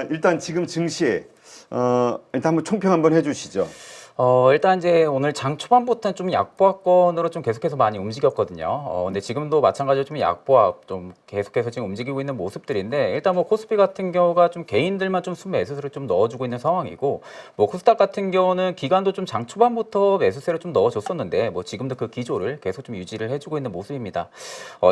일단 지금 증시, 일단 한번 총평 한번 해주시죠. 일단 이제 오늘 장 초반부터는 좀 약보합권으로 좀 계속해서 많이 움직였거든요. 근데 지금도 마찬가지로 좀 약보합 좀 계속해서 지금 움직이고 있는 모습들인데, 일단 뭐 코스피 같은 경우가 좀 개인들만 좀 순매수세를 좀 넣어주고 있는 상황이고, 뭐 코스닥 같은 경우는 기관도 좀 장 초반부터 매수세를 좀 넣어줬었는데, 뭐 지금도 그 기조를 계속 좀 유지를 해주고 있는 모습입니다.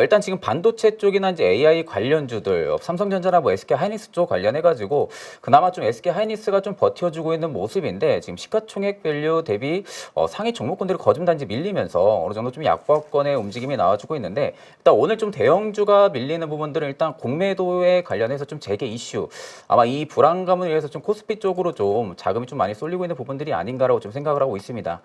일단 지금 반도체 쪽이나 이제 AI 관련주들, 삼성전자나 뭐 SK 하이닉스 쪽 관련해가지고 그나마 좀 SK 하이닉스가 좀 버텨주고 있는 모습인데, 지금 시가총액 밸류 대비 상위 종목군들이 거듭단지 밀리면서 어느 정도 좀 약보합권의 움직임이 나와주고 있는데, 일단 오늘 좀 대형주가 밀리는 부분들은 일단 공매도에 관련해서 좀 재개 이슈, 아마 이 불안감을 위해서 좀 코스피 쪽으로 좀 자금이 좀 많이 쏠리고 있는 부분들이 아닌가라고 좀 생각을 하고 있습니다.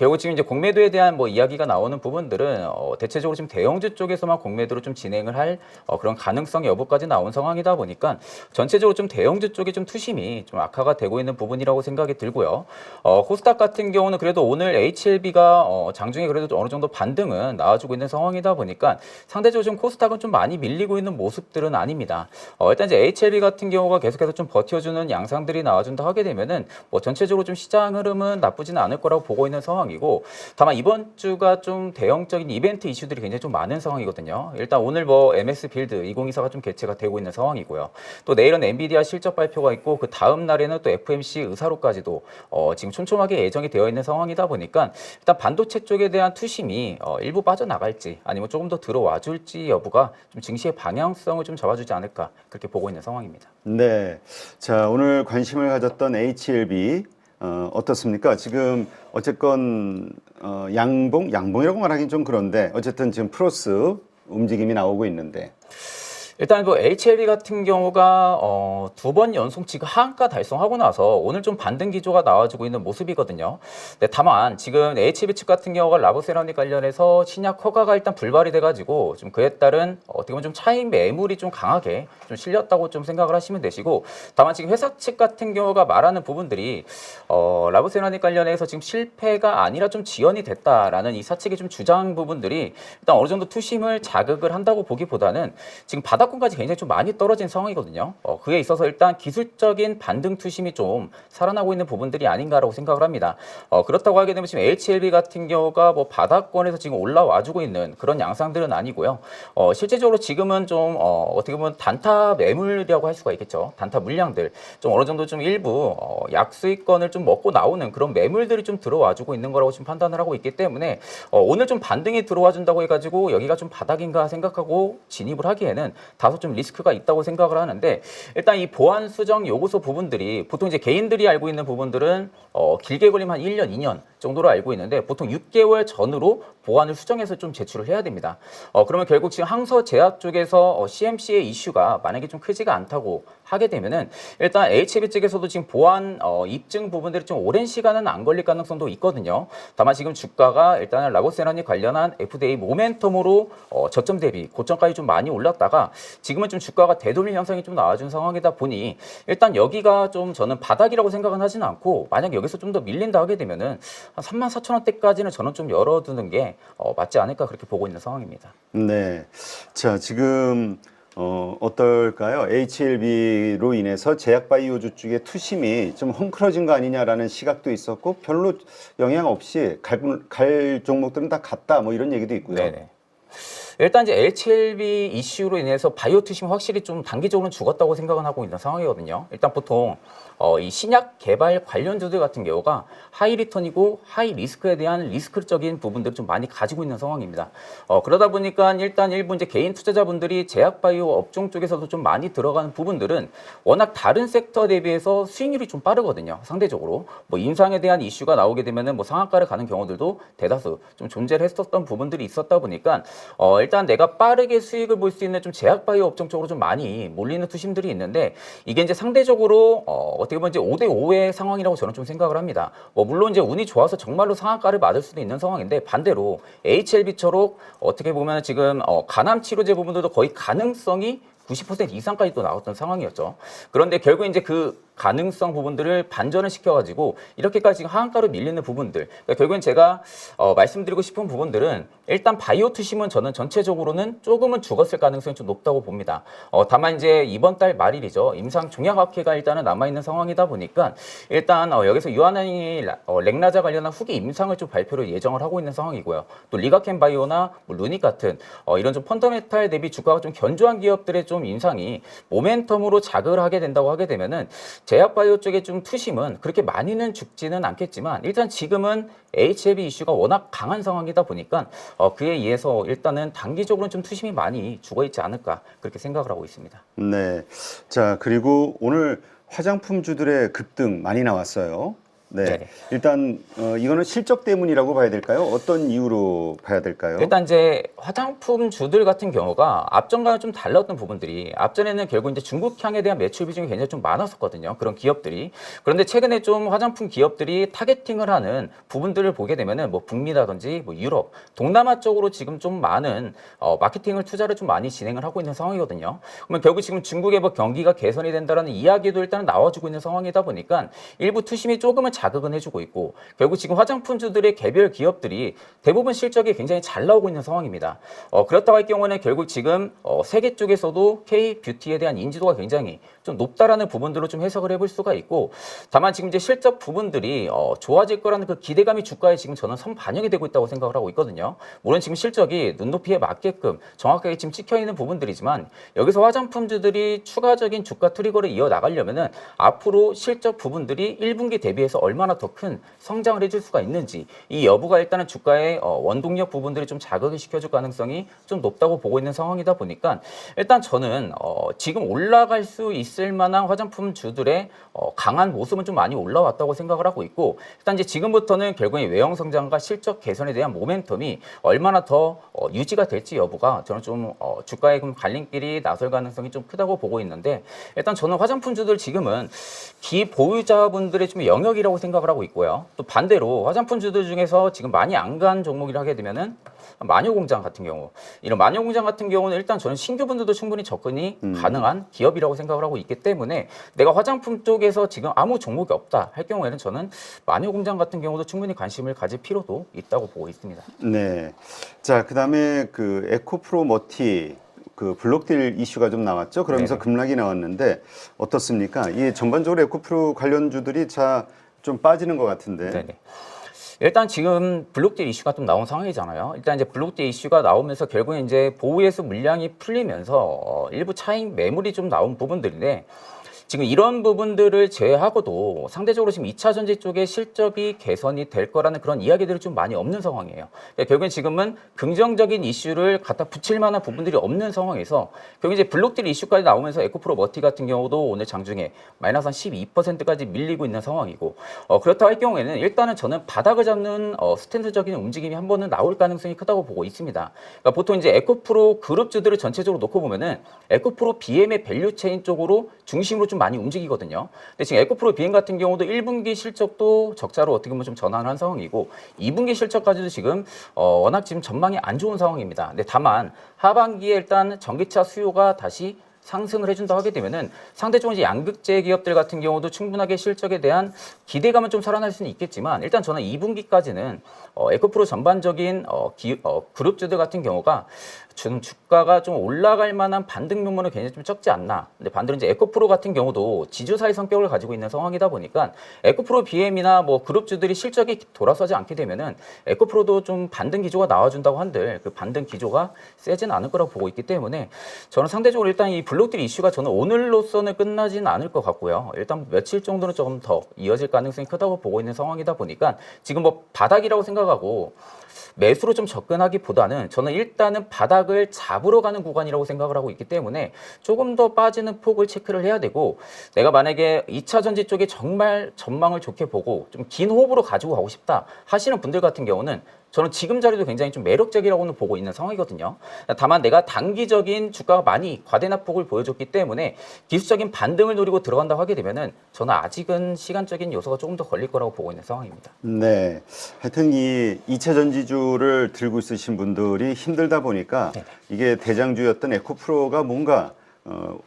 결국 지금 이제 공매도에 대한 뭐 이야기가 나오는 부분들은 대체적으로 지금 대형주 쪽에서만 공매도로 좀 진행을 할 그런 가능성 여부까지 나온 상황이다 보니까 전체적으로 좀 대형주 쪽에 좀 투심이 좀 악화가 되고 있는 부분이라고 생각이 들고요. 코스닥 같은 경우는 그래도 오늘 HLB가 장중에 그래도 어느 정도 반등은 나와주고 있는 상황이다 보니까 상대적으로 좀 코스닥은 좀 많이 밀리고 있는 모습들은 아닙니다. 일단 이제 HLB 같은 경우가 계속해서 좀 버텨주는 양상들이 나와준다 하게 되면은 뭐 전체적으로 좀 시장 흐름은 나쁘지는 않을 거라고 보고 있는 상황이고, 다만 이번 주가 좀 대형적인 이벤트 이슈들이 굉장히 좀 많은 상황이거든요. 일단 오늘 뭐 MS 빌드 2024가 좀 개최가 되고 있는 상황이고요. 또 내일은 엔비디아 실적 발표가 있고, 그 다음 날에는 또 FMC 의사로까지도 지금 촘촘하게 예정이 되어 있는 상황이다 보니까 일단 반도체 쪽에 대한 투심이 일부 빠져나갈지 아니면 조금 더 들어와 줄지 여부가 좀 증시의 방향성을 좀 잡아주지 않을까, 그렇게 보고 있는 상황입니다. 네. 자, 오늘 관심을 가졌던 HLB, 어떻습니까? 지금 어쨌건, 양봉이라고 말하긴 좀 그런데, 어쨌든 지금 플러스 움직임이 나오고 있는데. 일단 뭐 HLB 같은 경우가 두 번 연속 지금 하한가 달성하고 나서 오늘 좀 반등 기조가 나와주고 있는 모습이거든요. 근데 다만 지금 HLB 측 같은 경우가 라보세라믹 관련해서 신약 허가가 일단 불발이 돼가지고 좀 그에 따른 어떻게 보면 좀 차익 매물이 좀 강하게 좀 실렸다고 좀 생각을 하시면 되시고, 다만 지금 회사 측 같은 경우가 말하는 부분들이 라보세라믹 관련해서 지금 실패가 아니라 좀 지연이 됐다라는 이 사측의 좀 주장 부분들이 일단 어느 정도 투심을 자극을 한다고 보기보다는 지금 바닥권까지 굉장히 좀 많이 떨어진 상황이거든요. 그에 있어서 일단 기술적인 반등 투심이 좀 살아나고 있는 부분들이 아닌가라고 생각을 합니다. 그렇다고 하게 되면 지금 HLB 같은 경우가 뭐 바닥권에서 지금 올라와주고 있는 그런 양상들은 아니고요. 실제적으로 지금은 좀 어떻게 보면 단타 매물이라고 할 수가 있겠죠. 단타 물량들 좀 어느 정도 좀 일부 약수익권을 좀 먹고 나오는 그런 매물들이 좀 들어와주고 있는 거라고 지금 판단을 하고 있기 때문에 오늘 좀 반등이 들어와준다고 해가지고 여기가 좀 바닥인가 생각하고 진입을 하기에는 다소 좀 리스크가 있다고 생각을 하는데, 일단 이 보안 수정 요구서 부분들이 보통 이제 개인들이 알고 있는 부분들은 길게 걸리면 한 1년, 2년 정도로 알고 있는데, 보통 6개월 전으로 보안을 수정해서 좀 제출을 해야 됩니다. 그러면 결국 지금 항서제약 쪽에서 CMC의 이슈가 만약에 좀 크지가 않다고 하게 되면은 일단 HB 측에서도 지금 보안 입증 부분들이 좀 오랜 시간은 안 걸릴 가능성도 있거든요. 다만 지금 주가가 일단은 라보세라믹 관련한 FDA 모멘텀으로 저점 대비 고점까지 좀 많이 올랐다가 지금은 좀 주가가 되돌림 현상이 좀 나와준 상황이다 보니 일단 여기가 좀 저는 바닥이라고 생각은 하지는 않고, 만약 여기서 좀 더 밀린다 하게 되면은 한 34,000원대까지는 저는 좀 열어두는 게 맞지 않을까, 그렇게 보고 있는 상황입니다. 네. 자, 지금, 어떨까요? HLB로 인해서 제약바이오주 쪽의 투심이 좀 헝클어진 거 아니냐라는 시각도 있었고, 별로 영향 없이 갈 종목들은 다 갔다, 뭐 이런 얘기도 있고요. 네네. 일단 이제 HLB 이슈로 인해서 바이오 투심이 확실히 좀 단기적으로는 죽었다고 생각은 하고 있는 상황이거든요. 일단 보통 이 신약 개발 관련주들 같은 경우가 하이 리턴이고 하이 리스크에 대한 리스크적인 부분들을 좀 많이 가지고 있는 상황입니다. 그러다 보니까 일단 일부 이제 개인 투자자분들이 제약 바이오 업종 쪽에서도 좀 많이 들어가는 부분들은 워낙 다른 섹터 대비해서 수익률이 좀 빠르거든요. 상대적으로 뭐 인상에 대한 이슈가 나오게 되면은 뭐 상한가를 가는 경우들도 대다수 좀 존재를 했었던 부분들이 있었다 보니까 일단 내가 빠르게 수익을 볼 수 있는 좀 제약 바이오 업종 쪽으로 좀 많이 몰리는 투심들이 있는데, 이게 이제 상대적으로 어떻게 보면 이제 5대5의 상황이라고 저는 좀 생각을 합니다. 물론 이제 운이 좋아서 정말로 상한가를 맞을 수도 있는 상황인데, 반대로 HLB처럼 어떻게 보면 지금 간암 치료제 부분들도 거의 가능성이 90% 이상까지 또 나왔던 상황이었죠. 그런데 결국 이제 그 가능성 부분들을 반전을 시켜가지고 이렇게까지 지금 하한가로 밀리는 부분들. 그러니까 결국엔 제가 말씀드리고 싶은 부분들은 일단 바이오 투심은 저는 전체적으로는 조금은 죽었을 가능성이 좀 높다고 봅니다. 다만 이제 이번 달 말일이죠. 임상 종양학회가 일단은 남아있는 상황이다 보니까 일단 여기서 유한양이 렉나자 관련한 후기 임상을 좀 발표를 예정을 하고 있는 상황이고요. 또 리가켄 바이오나 뭐 루닉 같은 이런 좀 펀더멘탈 대비 주가가 좀 견조한 기업들의 좀 임상이 모멘텀으로 자극을 하게 된다고 하게 되면은 제약바이오 쪽에 좀 투심은 그렇게 많이는 죽지는 않겠지만 일단 지금은 HLB 이슈가 워낙 강한 상황이다 보니까 그에 의해서 일단은 단기적으로는 좀 투심이 많이 죽어있지 않을까 그렇게 생각을 하고 있습니다. 네. 자, 그리고 오늘 화장품주들의 급등 많이 나왔어요. 네. 네네. 일단 이거는 실적 때문이라고 봐야 될까요? 어떤 이유로 봐야 될까요? 일단 이제 화장품 주들 같은 경우가 앞전과는 좀 달랐던 부분들이 앞전에는 결국 이제 중국향에 대한 매출 비중이 굉장히 좀 많았었거든요. 그런 기업들이. 그런데 최근에 좀 화장품 기업들이 타겟팅을 하는 부분들을 보게 되면은 뭐 북미라든지 뭐 유럽, 동남아 쪽으로 지금 좀 많은 마케팅을 투자를 좀 많이 진행을 하고 있는 상황이거든요. 그러면 결국 지금 중국의 뭐 경기가 개선이 된다라는 이야기도 일단 나와주고 있는 상황이다 보니까 일부 투심이 조금은 자극은 해주고 있고 결국 지금 화장품주들의 개별 기업들이 대부분 실적이 굉장히 잘 나오고 있는 상황입니다. 그렇다고 할 경우에는 결국 지금 세계 쪽에서도 K-뷰티에 대한 인지도가 굉장히 좀 높다라는 부분들로 좀 해석을 해볼 수가 있고 다만 지금 이제 실적 부분들이 좋아질 거라는 그 기대감이 주가에 지금 저는 선반영이 되고 있다고 생각을 하고 있거든요. 물론 지금 실적이 눈높이에 맞게끔 정확하게 지금 찍혀 있는 부분들이지만 여기서 화장품주들이 추가적인 주가 트리거를 이어 나가려면은 앞으로 실적 부분들이 1분기 대비해서 얼마나 더 큰 성장을 해줄 수가 있는지 이 여부가 일단은 주가의 원동력 부분들이 좀 자극을 시켜줄 가능성이 좀 높다고 보고 있는 상황이다 보니까 일단 저는 지금 올라갈 수 있을 만한 화장품 주들의 강한 모습은 좀 많이 올라왔다고 생각을 하고 있고 일단 이제 지금부터는 결국에 외형 성장과 실적 개선에 대한 모멘텀이 얼마나 더 유지가 될지 여부가 저는 좀 주가의 갈림길이 나설 가능성이 좀 크다고 보고 있는데 일단 저는 화장품 주들 지금은 기보유자분들의 좀 영역이라고 생각을 하고 있고요. 또 반대로 화장품주들 중에서 지금 많이 안 간 종목이라 하게 되면은 마녀공장 같은 경우 이런 마녀공장 같은 경우는 일단 저는 신규분들도 충분히 접근이 가능한 기업이라고 생각을 하고 있기 때문에 내가 화장품 쪽에서 지금 아무 종목이 없다 할 경우에는 저는 마녀공장 같은 경우도 충분히 관심을 가질 필요도 있다고 보고 있습니다. 네. 자, 그다음에 그 에코프로 머티 그 블록딜 이슈가 좀 나왔죠. 그러면서 네네. 급락이 나왔는데 어떻습니까? 이 전반적으로 에코프로 관련주들이 좀 빠지는 것 같은데. 네네. 일단 지금 블록딜 이슈가 좀 나온 상황이잖아요. 일단 이제 블록딜 이슈가 나오면서 결국에 이제 보호예수 물량이 풀리면서 일부 차익 매물이 좀 나온 부분들인데 지금 이런 부분들을 제외하고도 상대적으로 지금 2차 전지 쪽에 실적이 개선이 될 거라는 그런 이야기들이 좀 많이 없는 상황이에요. 그러니까 결국엔 지금은 긍정적인 이슈를 갖다 붙일 만한 부분들이 없는 상황에서 결국 이제 블록딜 이슈까지 나오면서 에코프로 머티 같은 경우도 오늘 장중에 마이너스 한 12%까지 밀리고 있는 상황이고 그렇다고 할 경우에는 일단은 저는 바닥을 잡는 스탠스적인 움직임이 한 번은 나올 가능성이 크다고 보고 있습니다. 그러니까 보통 이제 에코프로 그룹주들을 전체적으로 놓고 보면은 에코프로 BM의 밸류체인 쪽으로 중심으로 좀 많이 움직이거든요. 근데 지금 에코프로 BM 같은 경우도 1분기 실적도 적자로 어떻게 보면 좀 전환을 한 상황이고 2분기 실적까지도 지금 워낙 지금 전망이 안 좋은 상황입니다. 근데 다만 하반기에 일단 전기차 수요가 다시 상승을 해준다고 하게 되면은 상대적으로 이제 양극재 기업들 같은 경우도 충분하게 실적에 대한 기대감은 좀 살아날 수는 있겠지만 일단 저는 2분기까지는 에코프로 전반적인 그룹주들 같은 경우가 지금 주가가 좀 올라갈 만한 반등 면모는 굉장히 좀 적지 않나. 근데 반대로 이제 에코프로 같은 경우도 지주사의 성격을 가지고 있는 상황이다 보니까 에코프로 BM이나 뭐 그룹주들이 실적이 돌아서지 않게 되면은 에코프로도 좀 반등 기조가 나와준다고 한들 그 반등 기조가 세진 않을 거라고 보고 있기 때문에 저는 상대적으로 일단 이 블록딜 이슈가 저는 오늘로서는 끝나지는 않을 것 같고요. 일단 며칠 정도는 조금 더 이어질 가능성이 크다고 보고 있는 상황이다 보니까 지금 뭐 바닥이라고 생각하고 매수로 좀 접근하기보다는 저는 일단은 바닥을 잡으러 가는 구간이라고 생각을 하고 있기 때문에 조금 더 빠지는 폭을 체크를 해야 되고 내가 만약에 2차 전지 쪽에 정말 전망을 좋게 보고 좀 긴 호흡으로 가지고 가고 싶다 하시는 분들 같은 경우는 저는 지금 자리도 굉장히 좀 매력적이라고는 보고 있는 상황이거든요. 다만 내가 단기적인 주가가 많이 과대납폭을 보여줬기 때문에 기술적인 반등을 노리고 들어간다고 하게 되면은 저는 아직은 시간적인 요소가 조금 더 걸릴 거라고 보고 있는 상황입니다. 네. 하여튼 이 2차 전지주를 들고 있으신 분들이 힘들다 보니까 네네. 이게 대장주였던 에코프로가 뭔가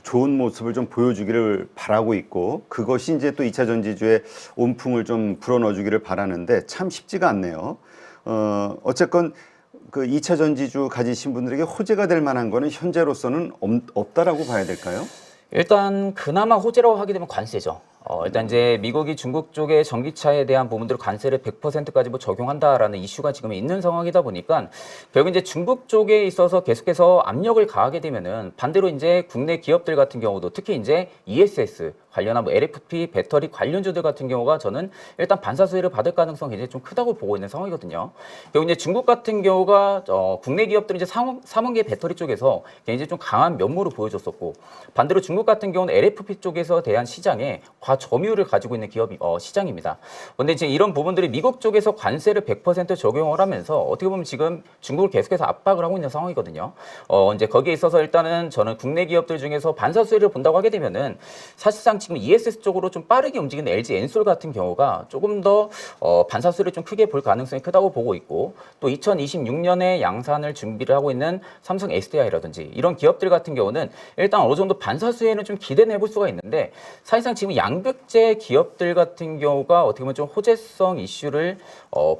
좋은 모습을 좀 보여주기를 바라고 있고 그것이 이제 또 2차 전지주의 온풍을 좀 불어넣어주기를 바라는데 참 쉽지가 않네요. 어쨌건 그 2차 전지주 가지신 분들에게 호재가 될 만한 거는 현재로서는 없다라고 봐야 될까요? 일단 그나마 호재라고 하게 되면 관세죠. 일단 이제 미국이 중국 쪽의 전기차에 대한 부분들을 관세를 100%까지 뭐 적용한다라는 이슈가 지금 있는 상황이다 보니까 결국 이제 중국 쪽에 있어서 계속해서 압력을 가하게 되면은 반대로 이제 국내 기업들 같은 경우도 특히 이제 ESS 관련한 뭐 LFP 배터리 관련주들 같은 경우가 저는 일단 반사 수혜를 받을 가능성이 굉장히 좀 크다고 보고 있는 상황이거든요. 결국 이제 중국 같은 경우가 국내 기업들은 이제 삼원계 배터리 쪽에서 굉장히 좀 강한 면모를 보여줬었고 반대로 중국 같은 경우는 LFP 쪽에서 대한 시장에 과점유율을 가지고 있는 기업이 시장입니다. 그런데 이제 이런 부분들이 미국 쪽에서 관세를 100% 적용을 하면서 어떻게 보면 지금 중국을 계속해서 압박을 하고 있는 상황이거든요. 이제 거기에 있어서 일단은 저는 국내 기업들 중에서 반사 수혜를 본다고 하게 되면은 사실상 지금 ESS 쪽으로 좀 빠르게 움직이는 LG 엔솔 같은 경우가 조금 더 반사 수혜를 좀 크게 볼 가능성이 크다고 보고 있고 또 2026년에 양산을 준비를 하고 있는 삼성 SDI라든지 이런 기업들 같은 경우는 일단 어느 정도 반사 수혜는 좀 기대는 해볼 수가 있는데 사실상 지금 양극재 기업들 같은 경우가 어떻게 보면 좀 호재성 이슈를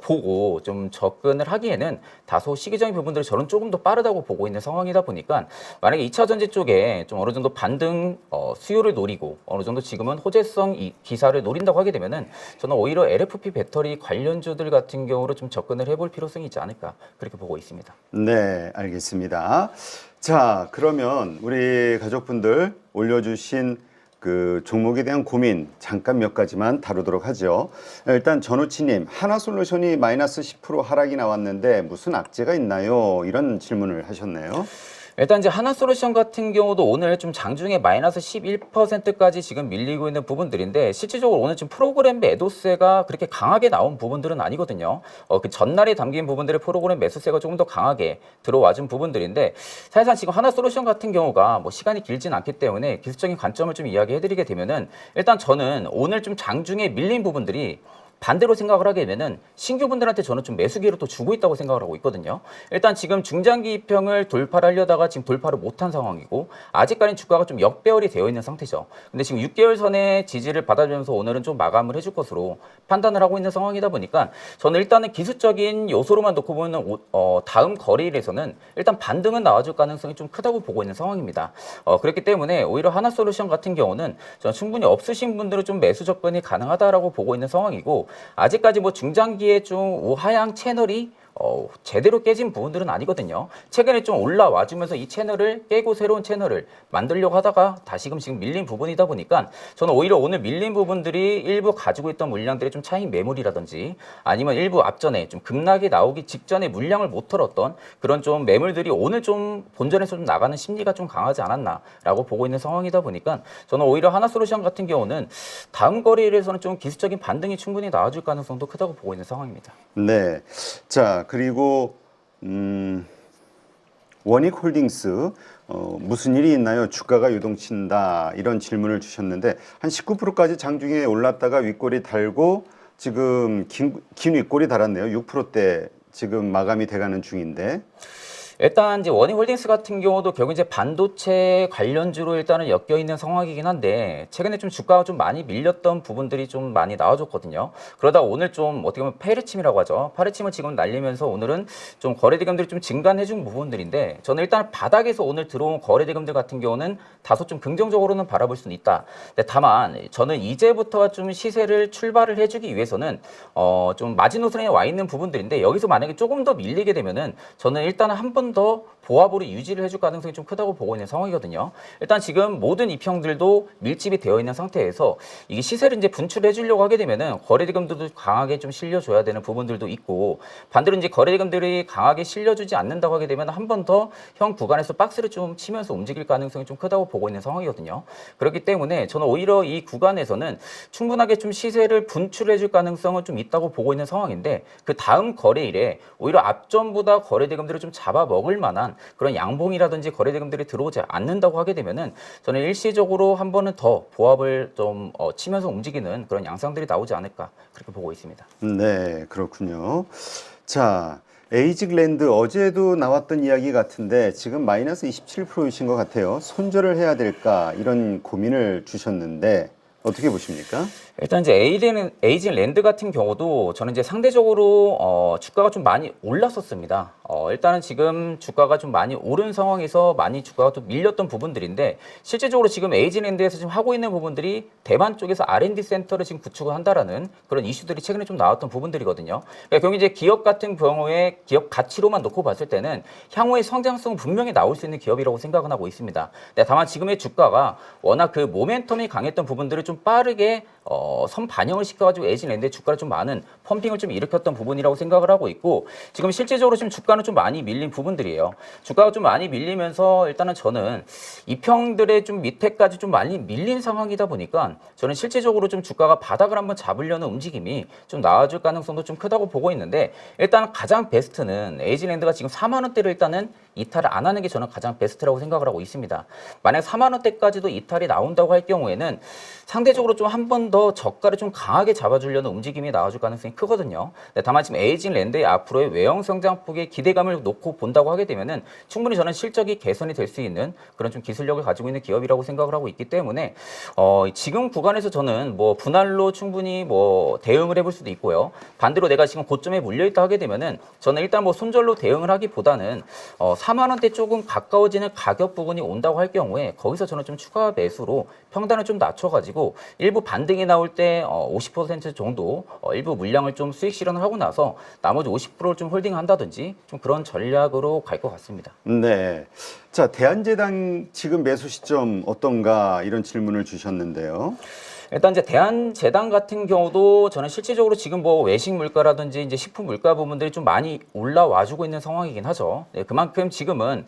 보고 좀 접근을 하기에는 다소 시기적인 부분들이 저는 조금 더 빠르다고 보고 있는 상황이다 보니까 만약에 2차 전지 쪽에 좀 어느 정도 반등 수요를 노리고 어느 정도 지금은 호재성 기사를 노린다고 하게 되면은 저는 오히려 LFP 배터리 관련주들 같은 경우로 좀 접근을 해볼 필요성이 있지 않을까 그렇게 보고 있습니다. 네, 알겠습니다. 자, 그러면 우리 가족분들 올려주신 그 종목에 대한 고민 잠깐 몇 가지만 다루도록 하죠. 일단 전우치님, 하나솔루션이 마이너스 10% 하락이 나왔는데 무슨 악재가 있나요? 이런 질문을 하셨네요. 일단 이제 하나솔루션 같은 경우도 오늘 좀 장중에 마이너스 11%까지 지금 밀리고 있는 부분들인데 실질적으로 오늘 지금 프로그램 매도세가 그렇게 강하게 나온 부분들은 아니거든요. 그 전날에 담긴 부분들의 프로그램 매수세가 조금 더 강하게 들어와준 부분들인데 사실상 지금 하나솔루션 같은 경우가 뭐 시간이 길진 않기 때문에 기술적인 관점을 좀 이야기해드리게 되면은 일단 저는 오늘 좀 장중에 밀린 부분들이 반대로 생각을 하게 되면은 신규분들한테 저는 좀 매수 기회를 또 주고 있다고 생각을 하고 있거든요. 일단 지금 중장기 입형을 돌파를 하려다가 지금 돌파를 못한 상황이고 아직까지는 주가가 좀 역배열이 되어 있는 상태죠. 근데 지금 6개월 선의 지지를 받아주면서 오늘은 좀 마감을 해줄 것으로 판단을 하고 있는 상황이다 보니까 저는 일단은 기술적인 요소로만 놓고 보면 다음 거래일에서는 일단 반등은 나와줄 가능성이 좀 크다고 보고 있는 상황입니다. 그렇기 때문에 오히려 하나솔루션 같은 경우는 저는 충분히 없으신 분들은 좀 매수 접근이 가능하다라고 보고 있는 상황이고 아직까지 뭐 중장기에 좀 우하향 채널이 제대로 깨진 부분들은 아니거든요. 최근에 좀 올라와주면서 이 채널을 깨고 새로운 채널을 만들려고 하다가 다시금 지금 밀린 부분이다 보니까 저는 오히려 오늘 밀린 부분들이 일부 가지고 있던 물량들의 좀 차익 매물이라든지 아니면 일부 앞전에 좀 급락이 나오기 직전에 물량을 못 털었던 그런 좀 매물들이 오늘 좀 본전에서 좀 나가는 심리가 좀 강하지 않았나라고 보고 있는 상황이다 보니까 저는 오히려 하나솔루션 같은 경우는 다음 거래일에서는 좀 기술적인 반등이 충분히 나와줄 가능성도 크다고 보고 있는 상황입니다. 네. 자, 그리고 원익홀딩스 무슨 일이 있나요? 주가가 요동친다 이런 질문을 주셨는데 한 19%까지 장중에 올랐다가 윗골이 달고 지금 긴 윗골이 달았네요. 6%대 지금 마감이 돼가는 중인데. 일단 이제 원희홀딩스 같은 경우도 결국 이제 반도체 관련주로 일단은 엮여 있는 상황이긴 한데 최근에 좀 주가가 좀 많이 밀렸던 부분들이 좀 많이 나와줬거든요. 그러다 오늘 좀 어떻게 보면 페르침이라고 하죠. 페르침을 지금 날리면서 오늘은 좀 거래대금들이 좀 증가해준 부분들인데 저는 일단 바닥에서 오늘 들어온 거래대금들 같은 경우는 다소 좀 긍정적으로는 바라볼 수는 있다. 근데 다만 저는 이제부터 좀 시세를 출발을 해주기 위해서는 좀 마지노선에 와 있는 부분들인데 여기서 만약에 조금 더 밀리게 되면은 저는 일단 한 번 더 보합으로 유지를 해줄 가능성이 좀 크다고 보고 있는 상황이거든요. 일단 지금 모든 입형들도 밀집이 되어 있는 상태에서 이게 시세를 이제 분출해 주려고 하게 되면은 거래대금들도 강하게 좀 실려줘야 되는 부분들도 있고 반대로 이제 거래대금들이 강하게 실려주지 않는다고 하게 되면 한 번 더 형 구간에서 박스를 좀 치면서 움직일 가능성이 좀 크다고 보고 있는 상황이거든요. 그렇기 때문에 저는 오히려 이 구간에서는 충분하게 좀 시세를 분출해 줄 가능성은 좀 있다고 보고 있는 상황인데 그 다음 거래일에 오히려 앞전보다 거래대금들을 좀 잡아 먹을 만한 그런 양봉이라든지 거래대금들이 들어오지 않는다고 하게 되면은 저는 일시적으로 한 번은 더 보합을 좀 치면서 움직이는 그런 양상들이 나오지 않을까 그렇게 보고 있습니다. 네, 그렇군요. 자, 에이직랜드 어제도 나왔던 이야기 같은데 지금 마이너스 27%이신 것 같아요. 손절을 해야 될까 이런 고민을 주셨는데 어떻게 보십니까? 일단 이제 에이징 랜드 같은 경우도 저는 이제 상대적으로 주가가 좀 많이 올랐었습니다. 일단은 지금 주가가 좀 많이 오른 상황에서 많이 주가가 좀 밀렸던 부분들인데 실제적으로 지금 에이징 랜드에서 지금 하고 있는 부분들이 대만 쪽에서 R&D 센터를 지금 구축을 한다라는 그런 이슈들이 최근에 좀 나왔던 부분들이거든요. 그러니까 결국 이제 기업 같은 경우에 기업 가치로만 놓고 봤을 때는 향후의 성장성은 분명히 나올 수 있는 기업이라고 생각은 하고 있습니다. 다만 지금의 주가가 워낙 그 모멘텀이 강했던 부분들을 좀 빠르게 선 반영을 시켜가지고 에이징랜드의 주가를 좀 많은 펌핑을 좀 일으켰던 부분이라고 생각을 하고 있고 지금 실제적으로 지금 주가는 좀 많이 밀린 부분들이에요. 주가가 좀 많이 밀리면서 일단은 저는 이평들의 좀 밑에까지 좀 많이 밀린 상황이다 보니까 저는 실제적으로 좀 주가가 바닥을 한번 잡으려는 움직임이 좀 나아질 가능성도 좀 크다고 보고 있는데 일단 가장 베스트는 에이징랜드가 지금 4만 원대를 일단은 이탈을 안 하는 게 저는 가장 베스트라고 생각을 하고 있습니다. 만약 4만 원대까지도 이탈이 나온다고 할 경우에는 상대적으로 좀 한 번 더 저가를 좀 강하게 잡아주려는 움직임이 나와줄 가능성이 크거든요. 다만 지금 에이징랜드의 앞으로의 외형 성장폭의 기대감을 놓고 본다고 하게 되면은 충분히 저는 실적이 개선이 될 수 있는 그런 좀 기술력을 가지고 있는 기업이라고 생각을 하고 있기 때문에 지금 구간에서 저는 뭐 분할로 충분히 뭐 대응을 해볼 수도 있고요. 반대로 내가 지금 고점에 물려있다 하게 되면은 저는 일단 뭐 손절로 대응을 하기보다는 4만 원대 조금 가까워지는 가격 부분이 온다고 할 경우에 거기서 저는 좀 추가 매수로 평단을 좀 낮춰가지고 일부 반등이 나올 때 50% 정도 일부 물량을 좀 수익 실현을 하고 나서 나머지 50%를 좀 홀딩한다든지 좀 그런 전략으로 갈 것 같습니다. 네. 자, 대한제당 지금 매수 시점 어떤가 이런 질문을 주셨는데요. 일단 이제 대한제당 같은 경우도 저는 실질적으로 지금 뭐 외식 물가라든지 이제 식품 물가 부분들이 좀 많이 올라와주고 있는 상황이긴 하죠. 네, 그만큼 지금은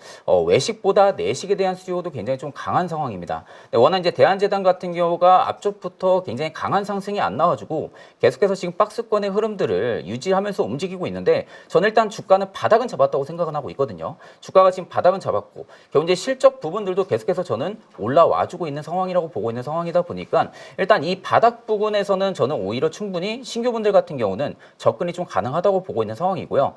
외식보다 내식에 대한 수요도 굉장히 좀 강한 상황입니다. 네, 워낙 이제 대한제당 같은 경우가 앞쪽부터 굉장히 강한 상승이 안 나와주고 계속해서 지금 박스권의 흐름들을 유지하면서 움직이고 있는데 저는 일단 주가는 바닥은 잡았다고 생각은 하고 있거든요. 주가가 지금 바닥은 잡았고 결국 이제 실적 부분들도 계속해서 저는 올라와주고 있는 상황이라고 보고 있는 상황이다 보니까 일단 이 바닥 부분에서는 저는 오히려 충분히 신규분들 같은 경우는 접근이 좀 가능하다고 보고 있는 상황이고요.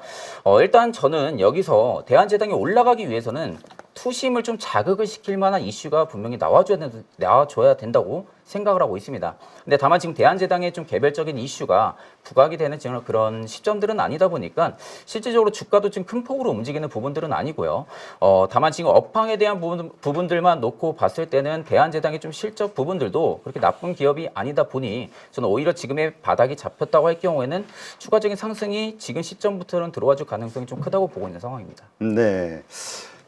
일단 저는 여기서 대한제당이 올라가기 위해서는 투심을 좀 자극을 시킬 만한 이슈가 분명히 나와줘야 된다고 생각을 하고 있습니다. 근데 다만 지금 대한제당의 좀 개별적인 이슈가 부각이 되는 그런 시점들은 아니다 보니까 실질적으로 주가도 지금 큰 폭으로 움직이는 부분들은 아니고요. 다만 지금 업황에 대한 부분들만 놓고 봤을 때는 대한제당의 좀 실적 부분들도 그렇게 나쁜 기업이 아니다 보니 저는 오히려 지금의 바닥이 잡혔다고 할 경우에는 추가적인 상승이 지금 시점부터는 들어와 줄 가능성이 좀 크다고 보고 있는 상황입니다. 네.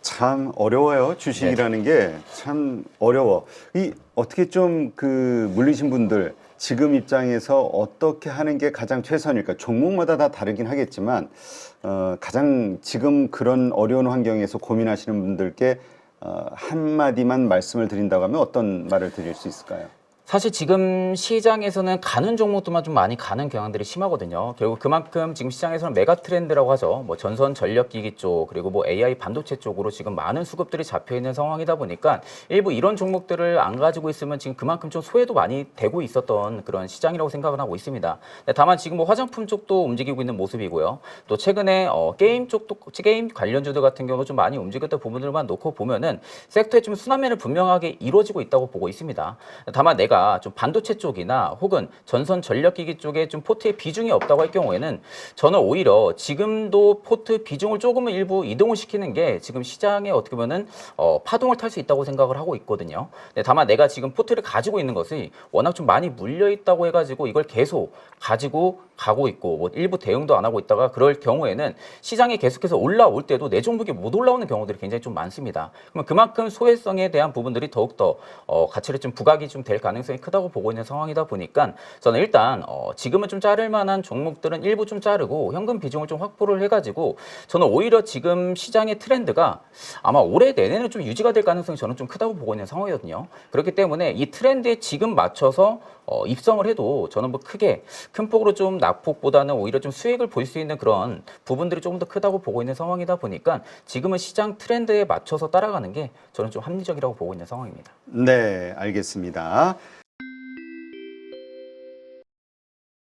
참 어려워요. 주식이라는 게 참 어려워. 이 어떻게 좀 그 물리신 분들 지금 입장에서 어떻게 하는 게 가장 최선일까? 종목마다 다 다르긴 하겠지만 가장 지금 그런 어려운 환경에서 고민하시는 분들께 한마디만 말씀을 드린다고 하면 어떤 말을 드릴 수 있을까요? 사실 지금 시장에서는 가는 종목들만 좀 많이 가는 경향들이 심하거든요. 결국 그만큼 지금 시장에서는 메가 트렌드라고 하죠. 뭐 전선 전력기기 쪽 그리고 뭐 AI 반도체 쪽으로 지금 많은 수급들이 잡혀 있는 상황이다 보니까 일부 이런 종목들을 안 가지고 있으면 지금 그만큼 좀 소외도 많이 되고 있었던 그런 시장이라고 생각을 하고 있습니다. 다만 지금 뭐 화장품 쪽도 움직이고 있는 모습이고요. 또 최근에 게임 쪽도 게임 관련주들 같은 경우도 좀 많이 움직였던 부분들만 놓고 보면은 섹터에 좀 순환매를 분명하게 이루어지고 있다고 보고 있습니다. 다만 내가 좀 반도체 쪽이나 혹은 전선 전력기기 쪽에 좀 포트의 비중이 없다고 할 경우에는 저는 오히려 지금도 포트 비중을 조금은 일부 이동을 시키는 게 지금 시장에 어떻게 보면은 파동을 탈 수 있다고 생각을 하고 있거든요. 다만 내가 지금 포트를 가지고 있는 것이 워낙 좀 많이 물려 있다고 해가지고 이걸 계속 가지고 가고 있고 뭐 일부 대응도 안 하고 있다가 그럴 경우에는 시장이 계속해서 올라올 때도 내 종목이 못 올라오는 경우들이 굉장히 좀 많습니다. 그러면 그만큼 소외성에 대한 부분들이 더욱더 가치를 좀 부각이 좀 될 가능성이 크다고 보고 있는 상황이다 보니까 저는 일단 지금은 좀 자를 만한 종목들은 일부 좀 자르고 현금 비중을 좀 확보를 해가지고 저는 오히려 지금 시장의 트렌드가 아마 올해 내내는 좀 유지가 될 가능성이 저는 좀 크다고 보고 있는 상황이거든요. 그렇기 때문에 이 트렌드에 지금 맞춰서 입성을 해도 저는 뭐 크게 큰 폭으로 좀 낙폭보다는 오히려 좀 수익을 볼 수 있는 그런 부분들이 조금 더 크다고 보고 있는 상황이다 보니까 지금은 시장 트렌드에 맞춰서 따라가는 게 저는 좀 합리적이라고 보고 있는 상황입니다. 네, 알겠습니다.